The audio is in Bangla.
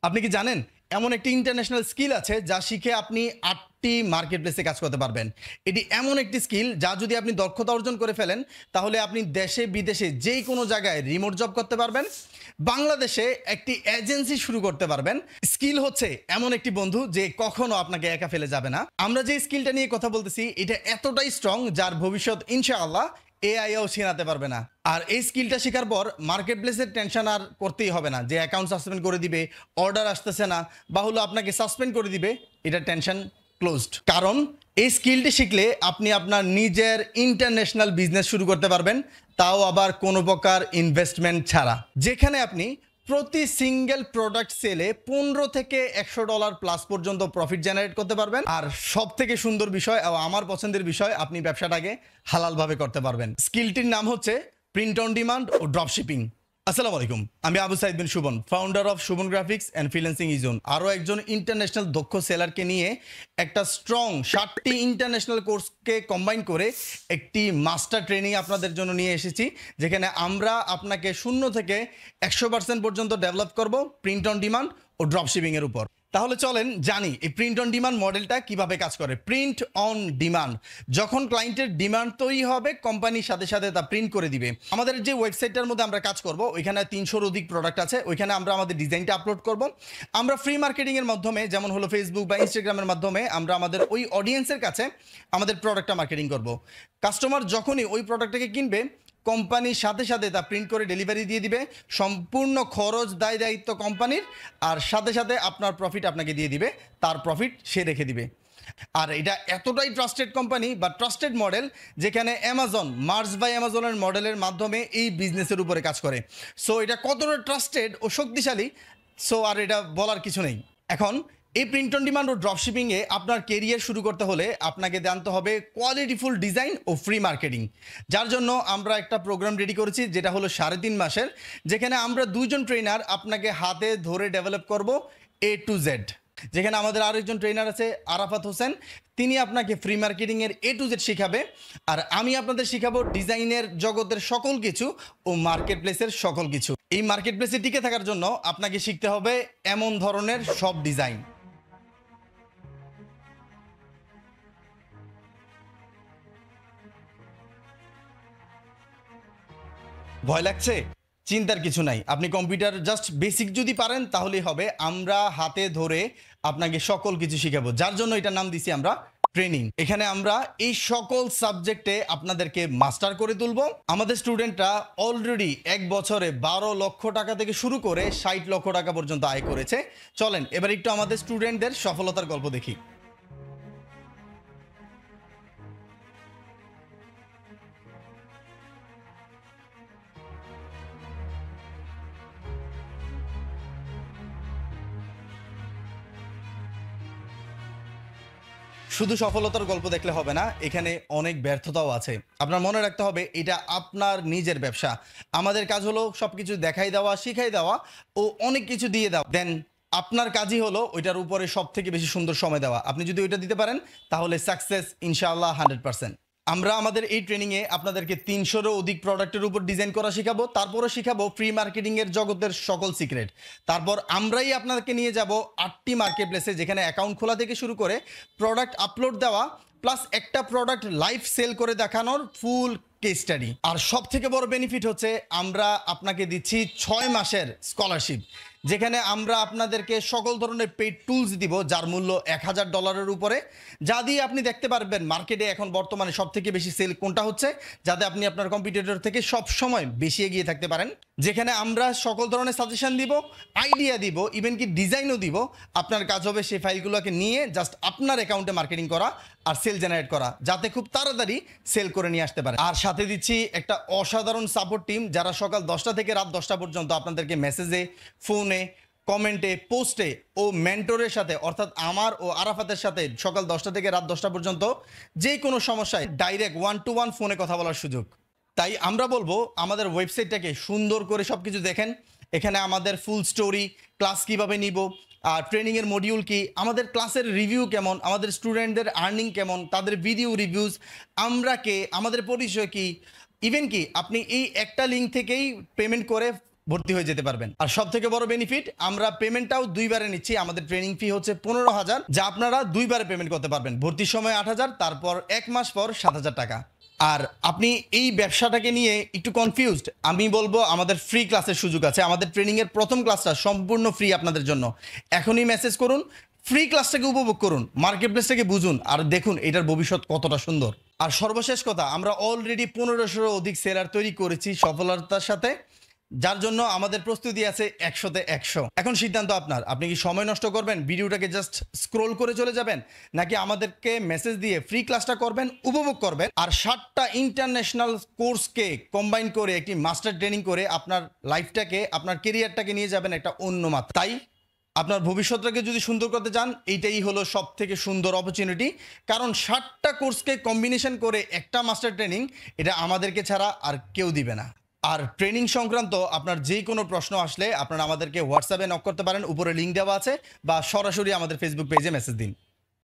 আপনি কি জানেন এমন একটি ইন্টারন্যাশনাল স্কিল আছে যা শিখে আপনি ৮টি মার্কেট প্লেসে কাজ করতে পারবেন। এটি এমন একটি স্কিল যা যদি আপনি দক্ষতা অর্জন করে ফেলেন তাহলে আপনি দেশে বিদেশে যেই কোনো জায়গায় রিমোট জব করতে পারবেন, বাংলাদেশে একটি এজেন্সি শুরু করতে পারবেন। স্কিল হচ্ছে এমন একটি বন্ধু যে কখনো আপনাকে একা ফেলে যাবে না। আমরা যে স্কিলটা নিয়ে কথা বলতেছি এটা এতটাই স্ট্রং যার ভবিষ্যৎ ইনশাআল্লাহ এআইও শেখাতে পারবে না। আর এই স্কিলটা শেখার পর মার্কেট প্লেসের টেনশন আর করতেই হবে না যে অ্যাকাউন্ট সাসপেন্ড করে দিবে, অর্ডার আসতেছে না, বা হলো আপনাকে সাসপেন্ড করে দিবে। এটা টেনশন ক্লোজড, কারণ এই স্কিলটি শিখলে আপনি আপনার নিজের ইন্টারন্যাশনাল বিজনেস শুরু করতে পারবেন, তাও আবার কোনো প্রকার ইনভেস্টমেন্ট ছাড়া। যেখানে আপনি প্রতি সিঙ্গেল প্রোডাক্ট সেলে $15 থেকে $100 প্লাস পর্যন্ত প্রফিট জেনারেট করতে পারবেন। আর সব থেকে সুন্দর বিষয় ও আমার পছন্দের বিষয়, আপনি ব্যবসাটাকে হালালভাবে করতে পারবেন। স্কিলটির নাম হচ্ছে প্রিন্ট অন ডিমান্ড ও ড্রপশিপিং। আসসালামু আলাইকুম, আমি Abu Saeed Bin Shuvon, founder of Shuvon Graphics and Freelancing eZone. আরও একজন ইন্টারন্যাশনাল দক্ষ সেলারকে নিয়ে একটা স্ট্রং 7টি ইন্টারন্যাশনাল কোর্সকে কম্বাইন করে একটি মাস্টার ট্রেনিং আপনাদের জন্য নিয়ে এসেছি, যেখানে আমরা আপনাকে 0 থেকে 100% পর্যন্ত ডেভেলপ করব প্রিন্ট অন ডিমান্ড ও ড্রপশিপিংয়ের উপর। তাহলে চলেন জানি এই প্রিন্ট অন ডিমান্ড মডেলটা কিভাবে কাজ করে। প্রিন্ট অন ডিমান্ড, যখন ক্লায়েন্টের ডিমান্ড তৈরি হবে কোম্পানির সাথে সাথে তা প্রিন্ট করে দিবে। আমাদের যে ওয়েবসাইটটার মধ্যে আমরা কাজ করব ওইখানে 300-র অধিক প্রোডাক্ট আছে, ওইখানে আমরা আমাদের ডিজাইনটা আপলোড করব। আমরা ফ্রি মার্কেটিংয়ের মাধ্যমে, যেমন হলো ফেসবুক বা ইনস্টাগ্রামের মাধ্যমে, আমরা আমাদের ওই অডিয়েন্সের কাছে আমাদের প্রোডাক্টটা মার্কেটিং করব। কাস্টমার যখনই ওই প্রোডাক্টটাকে কিনবে কোম্পানির সাথে সাথে তা প্রিন্ট করে ডেলিভারি দিয়ে দিবে। সম্পূর্ণ খরচ দায়িত্ব কোম্পানির, আর সাথে সাথে আপনার প্রফিট আপনাকে দিয়ে দিবে, তার প্রফিট সে রেখে দিবে। আর এটা এতটাই ট্রাস্টেড কোম্পানি বা ট্রাস্টেড মডেল, যেখানে অ্যামাজন, মার্স বাই অ্যামাজনের মডেলের মাধ্যমে এই বিজনেসের উপরে কাজ করে। সো এটা কতটা ট্রাস্টেড ও শক্তিশালী, সো আর এটা বলার কিছু নেই। এখন এই প্রিন্ট অন ডিমান্ড ও ড্রপশিপিংয়ে আপনার কেরিয়ার শুরু করতে হলে আপনাকে জানতে হবে কোয়ালিটিফুল ডিজাইন ও ফ্রি মার্কেটিং। যার জন্য আমরা একটা প্রোগ্রাম রেডি করেছি, যেটা হলো 3.5 মাসের, যেখানে আমরা 2জন ট্রেনার আপনাকে হাতে ধরে ডেভেলপ করব A to Z। যেখানে আমাদের আরেকজন ট্রেনার আছে আরাফাত হোসেন, তিনি আপনাকে ফ্রি মার্কেটিংয়ের A to Z শিখাবে, আর আমি আপনাদের শিখাবো ডিজাইনের জগতের সকল কিছু ও মার্কেট প্লেসের সকল কিছু। এই মার্কেট প্লেসে টিকে থাকার জন্য আপনাকে শিখতে হবে এমন ধরনের সব ডিজাইন। ভয় লাগছে? চিন্তার কিছু নাই, আপনি কম্পিউটার জাস্ট বেসিক যদি পারেন তাহলেই হবে। আমরা হাতে ধরে আপনাকে সকল কিছু শিখাবো, যার জন্য এটার নাম দিছি আমরা ট্রেনিং। এখানে আমরা এই সকল সাবজেক্টে আপনাদেরকে মাস্টার করে তুলবো। আমাদের স্টুডেন্টরা অলরেডি 1 বছরে 12 লক্ষ টাকা থেকে শুরু করে 60 লক্ষ টাকা পর্যন্ত আয় করেছে। চলেন এবার একটু আমাদের স্টুডেন্টদের সফলতার গল্প দেখি। শুধু সফলতার গল্প দেখলে হবে না, এখানে অনেক ব্যর্থতাও আছে। আপনার মনে রাখতে হবে এটা আপনার নিজের ব্যবসা। আমাদের কাজ হলো সবকিছু দেখাই দেওয়া, শিখাই দেওয়া ও অনেক কিছু দিয়ে দেওয়া। দেন আপনার কাজই হলো ওইটার উপরে সব থেকে বেশি সুন্দর সময় দেওয়া। আপনি যদি ওইটা দিতে পারেন তাহলে সাকসেস ইনশাআল্লাহ 100%। আমরা আমাদের এই ট্রেনিংয়ে আপনাদেরকে 300-রও অধিক প্রোডাক্টের উপর ডিজাইন করা শেখাবো, তারপরে শেখাবো ফ্রি মার্কেটিংয়ের জগতের সকল সিক্রেট। তারপর আমরাই আপনাদেরকে নিয়ে যাব 8টি মার্কেট প্লেসে, যেখানে অ্যাকাউন্ট খোলা থেকে শুরু করে প্রোডাক্ট আপলোড দেওয়া, প্লাস একটা প্রোডাক্ট লাইভ সেল করে দেখানোর ফুল কেস স্টাডি। আর সব থেকে বড় বেনিফিট হচ্ছে আমরা আপনাকে দিচ্ছি 6 মাসের স্কলারশিপ, যেখানে আমরা আপনাদেরকে সকল ধরনের পেইড টুলস দিব যার মূল্য $1000 উপরে, যা দিয়ে আপনি দেখতে পারবেন মার্কেটে এখন বর্তমানে সব থেকে বেশি সেল কোনটা হচ্ছে, যাতে আপনি আপনার কম্পিটিটর থেকে সব সময় বেশি এগিয়ে থাকতে পারেন। যেখানে আমরা সকল ধরনের সাজেশন দিব, আইডিয়া দিব, ইভেন কি ডিজাইনও দিব। আপনার কাজ হবে সেই ফাইলগুলোকে নিয়ে জাস্ট আপনার অ্যাকাউন্টে মার্কেটিং করা আর সেল জেনারেট করা, যাতে খুব তাড়াতাড়ি সেল করে নিয়ে আসতে পারে। আর সাথে দিচ্ছি একটা অসাধারণ সাপোর্ট টিম, যারা সকাল 10টা থেকে রাত 10টা পর্যন্ত আপনাদেরকে মেসেজে, ফোনে, কমেন্টে, পোস্টে ও মেন্টরের সাথে, অর্থাৎ আমার ও আরাফাতের সাথে সকাল 10টা থেকে রাত 10টা পর্যন্ত যে কোনো সমস্যায় ডাইরেক্ট 1-to-1 ফোনে কথা বলার সুযোগ। তাই আমরা বলবো আমাদের ওয়েবসাইটটাকে সুন্দর করে সব কিছু দেখেন। এখানে আমাদের ফুল স্টোরি, ক্লাস কীভাবে নিব, আর ট্রেনিংয়ের মডিউল কি, আমাদের ক্লাসের রিভিউ কেমন, আমাদের স্টুডেন্টদের আর্নিং কেমন, তাদের ভিডিও রিভিউজ, আমরা কে, আমাদের পরিচয় কি, ইভেন কি আপনি এই একটা লিঙ্ক থেকেই পেমেন্ট করে ভর্তি হয়ে যেতে পারবেন। আর সব থেকে বড় বেনিফিট, আমরা পেমেন্টটাও 2বারে নিচ্ছি। আমাদের ট্রেনিং ফি হচ্ছে 15,000, যা আপনারা 2বারে পেমেন্ট করতে পারবেন। ভর্তির সময় 8,000, তারপর 1 মাস পর 7,000 টাকা। আর আপনি এই ব্যবসাটাকে নিয়ে একটু কনফিউজড, আমি বলবো আমাদের ফ্রি ক্লাসের সুযোগ আছে। আমাদের ট্রেনিংয়ের প্রথম ক্লাসটা সম্পূর্ণ ফ্রি আপনাদের জন্য। এখনই মেসেজ করুন, ফ্রি ক্লাসটাকে উপভোগ করুন, মার্কেট প্লেসটাকে বুঝুন, আর দেখুন এটার ভবিষ্যৎ কতটা সুন্দর। আর সর্বশেষ কথা, আমরা অলরেডি 1500 অধিক সেলার তৈরি করেছি সফলতার সাথে, যার জন্য আমাদের প্রস্তুতি আছে 100তে 100। এখন সিদ্ধান্ত আপনার, আপনি কি সময় নষ্ট করবেন, ভিডিওটাকে জাস্ট স্ক্রোল করে চলে যাবেন, নাকি আমাদেরকে মেসেজ দিয়ে ফ্রি ক্লাসটা করবেন, উপভোগ করবেন, আর 7টা ইন্টারন্যাশনাল কোর্সকে কম্বাইন করে একটি মাস্টার ট্রেনিং করে আপনার লাইফটাকে, আপনার কেরিয়ারটাকে নিয়ে যাবেন একটা অন্য মাত্রা। তাই আপনার ভবিষ্যৎটাকে যদি সুন্দর করতে চান, এইটাই হলো সব থেকে সুন্দর অপরচুনিটি। কারণ 7টা কোর্সকে কম্বিনেশন করে একটা মাস্টার ট্রেনিং, এটা আমাদেরকে ছাড়া আর কেউ দিবে না। আর ট্রেনিং সংক্রান্ত আপনার যে কোনো প্রশ্ন আসলে আপনারা আমাদেরকে হোয়াটসঅ্যাপে নক করতে পারেন, উপরে লিঙ্ক দেওয়া আছে, বা সরাসরি আমাদের ফেসবুক পেজে মেসেজ দিন।